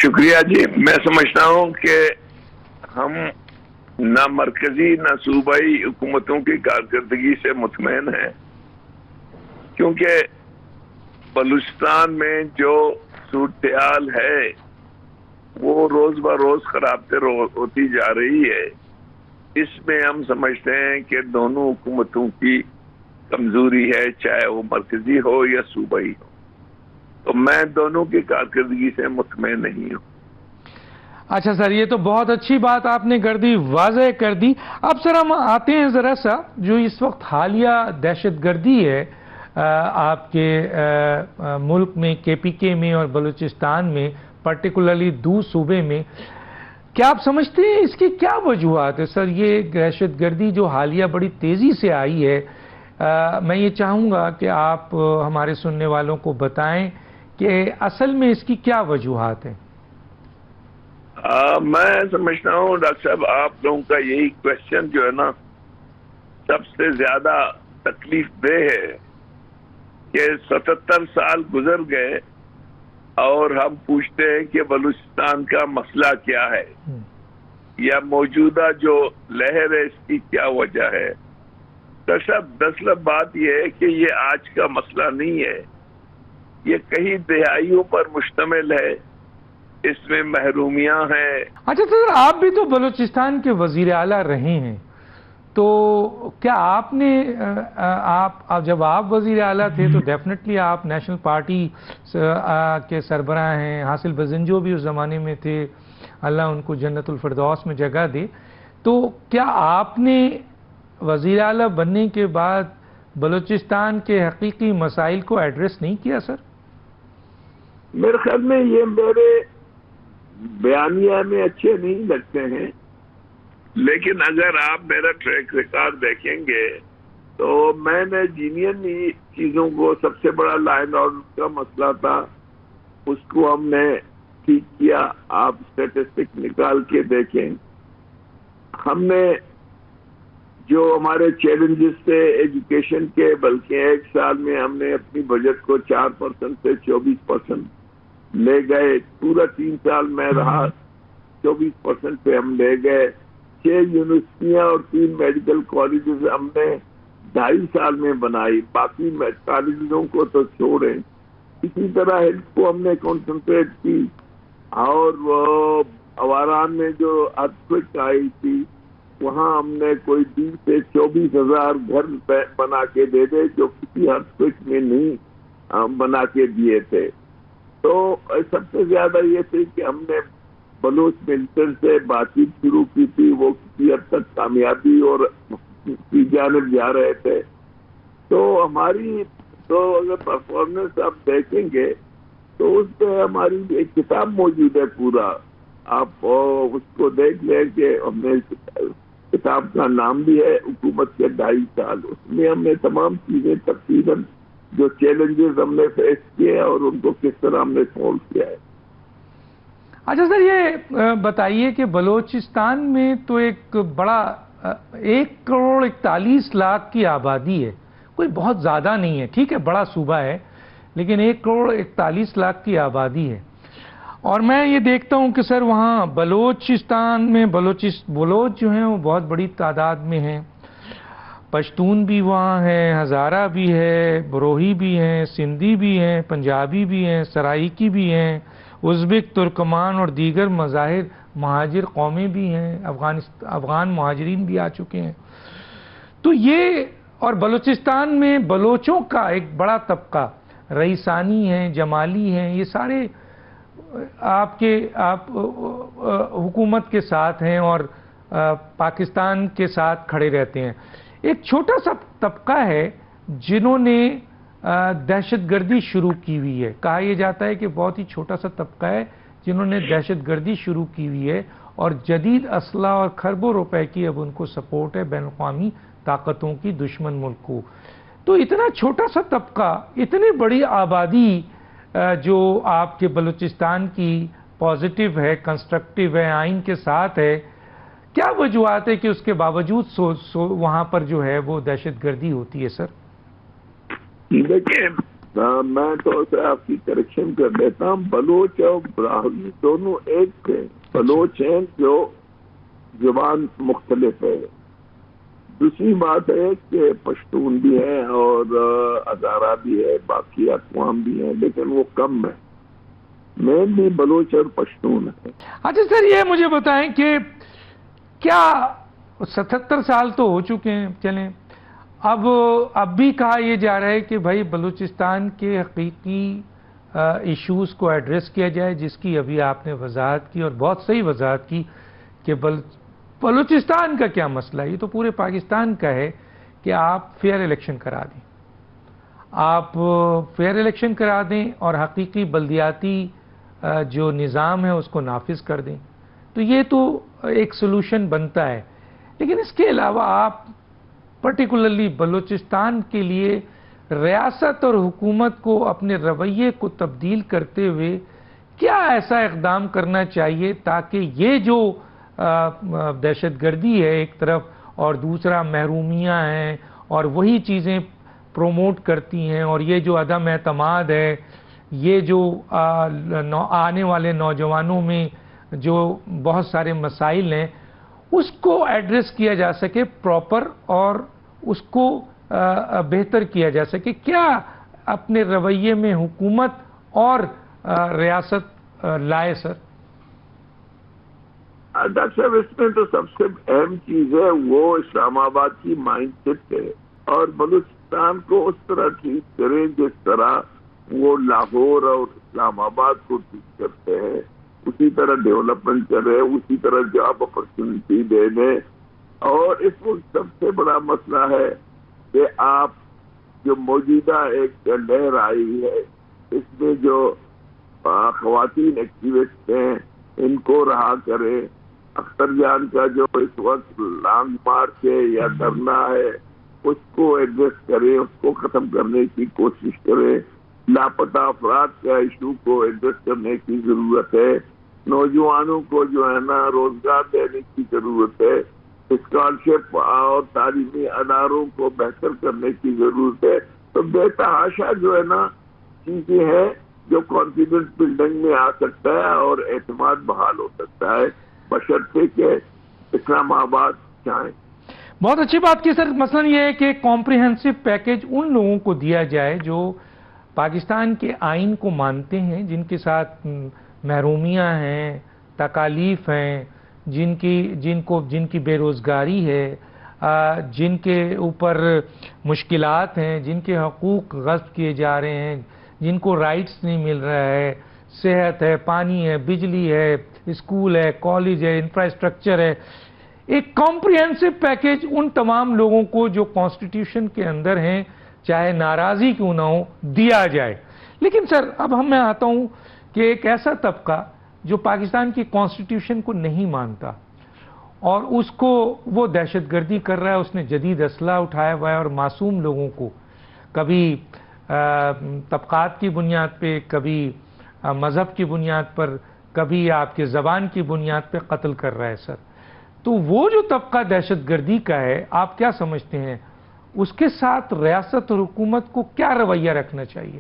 شکریہ جی. میں سمجھتا ہوں کہ ہم نہ مرکزی نہ صوبائی حکومتوں کی کارکردگی سے مطمئن ہیں، کیونکہ بلوچستان میں جو صورتحال ہے وہ روز بروز خراب تر ہوتی جا رہی ہے. اس میں ہم سمجھتے ہیں کہ دونوں حکومتوں کی کمزوری ہے، چاہے وہ مرکزی ہو یا صوبائی ہو. تو میں دونوں کی کارکردگی سے مطمئن نہیں ہوں. اچھا سر، یہ تو بہت اچھی بات آپ نے کر دی، واضح کر دی. اب سر ہم آتے ہیں ذرا سا جو اس وقت حالیہ دہشت گردی ہے آپ کے ملک میں، کے پی کے میں اور بلوچستان میں، پرٹیکولرلی دو صوبے میں، کیا آپ سمجھتے ہیں اس کی کیا وجوہات ہے سر؟ یہ دہشت گردی جو حالیہ بڑی تیزی سے آئی ہے، میں یہ چاہوں گا کہ آپ ہمارے سننے والوں کو بتائیں کہ اصل میں اس کی کیا وجوہات ہیں. میں سمجھتا ہوں ڈاکٹر صاحب آپ لوگوں کا یہی کوشچن جو ہے نا سب سے زیادہ تکلیف دہ ہے کہ 77 سال گزر گئے اور ہم پوچھتے ہیں کہ بلوچستان کا مسئلہ کیا ہے یا موجودہ جو لہر ہے اس کی کیا وجہ ہے. ڈاکٹر صاحب دراصل بات یہ ہے کہ یہ آج کا مسئلہ نہیں ہے، یہ کئی دہائیوں پر مشتمل ہے. اس میں محرومیاں ہیں. اچھا سر، آپ بھی تو بلوچستان کے وزیر اعلیٰ رہے ہیں، تو کیا آپ نے جب آپ وزیر اعلیٰ تھے تو ڈیفینیٹلی آپ نیشنل پارٹی کے سربراہ ہیں، حاصل بزنجو بھی اس زمانے میں تھے، اللہ ان کو جنت الفردوس میں جگہ دے. تو کیا آپ نے وزیر اعلیٰ بننے کے بعد بلوچستان کے حقیقی مسائل کو ایڈریس نہیں کیا سر؟ میرے خیال میں یہ میرے بیانیہ میں اچھے نہیں لگتے ہیں، لیکن اگر آپ میرا ٹریک ریکارڈ دیکھیں گے تو میں نے جینئن چیزوں کو، سب سے بڑا لا اینڈ آرڈر کا مسئلہ تھا، اس کو ہم نے ٹھیک کیا. آپ اسٹیٹسٹک نکال کے دیکھیں، ہم نے جو ہمارے چیلنجز تھے ایجوکیشن کے، بلکہ ایک سال میں ہم نے اپنی بجٹ کو 4% سے 24% لے گئے. پورا 3 سال میں رہا، 24% پہ ہم لے گئے. 6 یونیورسٹیاں اور 3 میڈیکل کالجز ہم نے 2.5 سال میں بنائی. باقی کالجوں کو تو چھوڑیں. اسی طرح ہیلتھ کو ہم نے کنسنٹریٹ کی، اور وہ اواران میں جو ارتھکویک آئی تھی وہاں ہم نے کوئی 20 سے 24 ہزار گھر بنا کے دے دے جو کسی ارتھکویک میں نہیں بنا کے دیے تھے. تو سب سے زیادہ یہ تھی کہ ہم نے بلوچ ملٹن سے بات چیت شروع کی تھی، وہ کسی حد تک کامیابی اور کی جانب جا رہے تھے. تو ہماری تو اگر پرفارمنس آپ دیکھیں گے تو اس پہ ہماری ایک کتاب موجود ہے پورا، آپ اس کو دیکھ لیں کہ ہم نے کتاب کا نام بھی ہے حکومت کے 2.5 سال. اس میں ہم نے تمام چیزیں تقریباً جو چیلنجز ہم نے فیس کیے اور ان کو کس طرح ہم نے سولو کیا ہے. اچھا سر، یہ بتائیے کہ بلوچستان میں تو ایک بڑا 1,41,00,000 کی آبادی ہے، کوئی بہت زیادہ نہیں ہے، ٹھیک ہے بڑا صوبہ ہے، لیکن 1,41,00,000 کی آبادی ہے. اور میں یہ دیکھتا ہوں کہ سر وہاں بلوچستان میں بلوچ جو ہیں وہ بہت بڑی تعداد میں ہیں، پشتون بھی وہاں ہیں، ہزارہ بھی ہے، بروہی بھی ہیں، سندھی بھی ہیں، پنجابی بھی ہیں، سرائیکی بھی ہیں، ازبک، ترکمان اور دیگر مہاجر قومیں بھی ہیں، افغان مہاجرین بھی آ چکے ہیں. تو یہ اور بلوچستان میں بلوچوں کا ایک بڑا طبقہ رئیسانی ہیں، جمالی ہیں، یہ سارے آپ حکومت کے ساتھ ہیں اور پاکستان کے ساتھ کھڑے رہتے ہیں. ایک چھوٹا سا طبقہ ہے جنہوں نے دہشت گردی شروع کی ہوئی ہے، کہا یہ جاتا ہے کہ بہت ہی چھوٹا سا طبقہ ہے جنہوں نے دہشت گردی شروع کی ہوئی ہے، اور جدید اسلحہ اور کھربوں روپے کی اب ان کو سپورٹ ہے بین الاقوامی طاقتوں کی دشمن ملک کو. تو اتنا چھوٹا سا طبقہ، اتنی بڑی آبادی جو آپ کے بلوچستان کی پازیٹیو ہے، کنسٹرکٹیو ہے، آئین کے ساتھ ہے، کیا وجوہات ہے کہ اس کے باوجود وہاں پر جو ہے وہ دہشت گردی ہوتی ہے سر؟ دیکھیں میں تو اسے آپ کی کریکشن کر دیتا ہوں، بلوچ اور براہوی دونوں ایک تھے۔ بلوچ ہیں جو زبان مختلف ہے، دوسری بات ہے کہ پشتون بھی ہے اور ہزارہ بھی ہے، باقی اقوام بھی ہیں، لیکن وہ کم ہے، مینلی بلوچ اور پشتون ہے۔ اچھا سر، یہ مجھے بتائیں کہ کیا 77 سال تو ہو چکے ہیں، چلیں اب بھی کہا یہ جا رہا ہے کہ بھائی بلوچستان کے حقیقی ایشوز کو ایڈریس کیا جائے، جس کی ابھی آپ نے وضاحت کی اور بہت صحیح وضاحت کی کہ بلوچستان کا کیا مسئلہ ہے، یہ تو پورے پاکستان کا ہے کہ آپ فیئر الیکشن کرا دیں، آپ فیئر الیکشن کرا دیں اور حقیقی بلدیاتی جو نظام ہے اس کو نافذ کر دیں، تو یہ تو ایک سلوشن بنتا ہے۔ لیکن اس کے علاوہ آپ پرٹیکولرلی بلوچستان کے لیے ریاست اور حکومت کو اپنے رویے کو تبدیل کرتے ہوئے کیا ایسا اقدام کرنا چاہیے تاکہ یہ جو دہشت گردی ہے ایک طرف اور دوسرا محرومیاں ہیں اور وہی چیزیں پروموٹ کرتی ہیں، اور یہ جو عدم اعتماد ہے، یہ جو آنے والے نوجوانوں میں جو بہت سارے مسائل ہیں، اس کو ایڈریس کیا جا سکے پراپر اور اس کو بہتر کیا جا سکے؟ کیا اپنے رویے میں حکومت اور ریاست لائے سر؟ ڈاکٹر صاحب، اس میں تو سب سے اہم چیز ہے وہ اسلام آباد کی مائنڈ سیٹ ہے، اور بلوچستان کو اس طرح ٹریٹ کریں جس طرح وہ لاہور اور اسلام آباد کو ٹریٹ کرتے ہیں، اسی طرح ڈیولپمنٹ کرے، اسی طرح جاب اپرچونٹی دے دیں۔ اور اس وقت سب سے بڑا مسئلہ ہے کہ آپ جو موجودہ ایک لہر آئی ہے، اس میں جو خواتین ایکٹیوسٹ ہیں ان کو رہا کرے، اختر جان کا جو اس وقت لانگ مارچ ہے یا دھرنا ہے اس کو ایڈریس کرے، اس کو ختم کرنے کی کوشش کرے، لاپتہ افراد کا ایشو کو ایڈریس کرنے کی ضرورت ہے، نوجوانوں کو جو ہے نا روزگار دینے کی ضرورت ہے، اسکالرشپ اور تعلیمی اداروں کو بہتر کرنے کی ضرورت ہے۔ تو بے تحاشا جو ہے نا چیزیں ہیں جو کانفیڈنس بلڈنگ میں آ سکتا ہے اور اعتماد بحال ہو سکتا ہے، بشرطے کہ اسلام آباد چاہیں۔ بہت اچھی بات کی سر۔ مثلا یہ ہے کہ کمپریہنسو پیکج ان لوگوں کو دیا جائے جو پاکستان کے آئین کو مانتے ہیں، جن کے ساتھ محرومیاں ہیں، تکالیف ہیں، جن کی بے روزگاری ہے، جن کے اوپر مشکلات ہیں، جن کے حقوق غصب کیے جا رہے ہیں، جن کو رائٹس نہیں مل رہا ہے، صحت ہے، پانی ہے، بجلی ہے، اسکول ہے، کالج ہے، انفراسٹرکچر ہے، ایک کمپریہنسو پیکج ان تمام لوگوں کو جو کانسٹیٹیوشن کے اندر ہیں چاہے ناراضی کیوں نہ ہو دیا جائے۔ لیکن سر اب میں آتا ہوں کہ ایک ایسا طبقہ جو پاکستان کی کانسٹیٹیوشن کو نہیں مانتا اور اس کو وہ دہشت گردی کر رہا ہے، اس نے جدید اسلحہ اٹھایا ہوا ہے اور معصوم لوگوں کو کبھی طبقات کی بنیاد پہ، کبھی مذہب کی بنیاد پر، کبھی آپ کے زبان کی بنیاد پہ قتل کر رہا ہے سر۔ تو وہ جو طبقہ دہشت گردی کا ہے، آپ کیا سمجھتے ہیں اس کے ساتھ ریاست اور حکومت کو کیا رویہ رکھنا چاہیے؟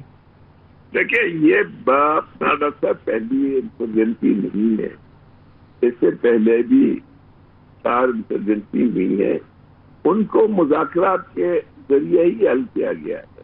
دیکھیں، یہ ڈاکٹر صاحب پہلی انسرجنسی نہیں ہے، اس سے پہلے بھی 4 انسرجنسی ہوئی ہے، ان کو مذاکرات کے ذریعے ہی حل کیا گیا ہے۔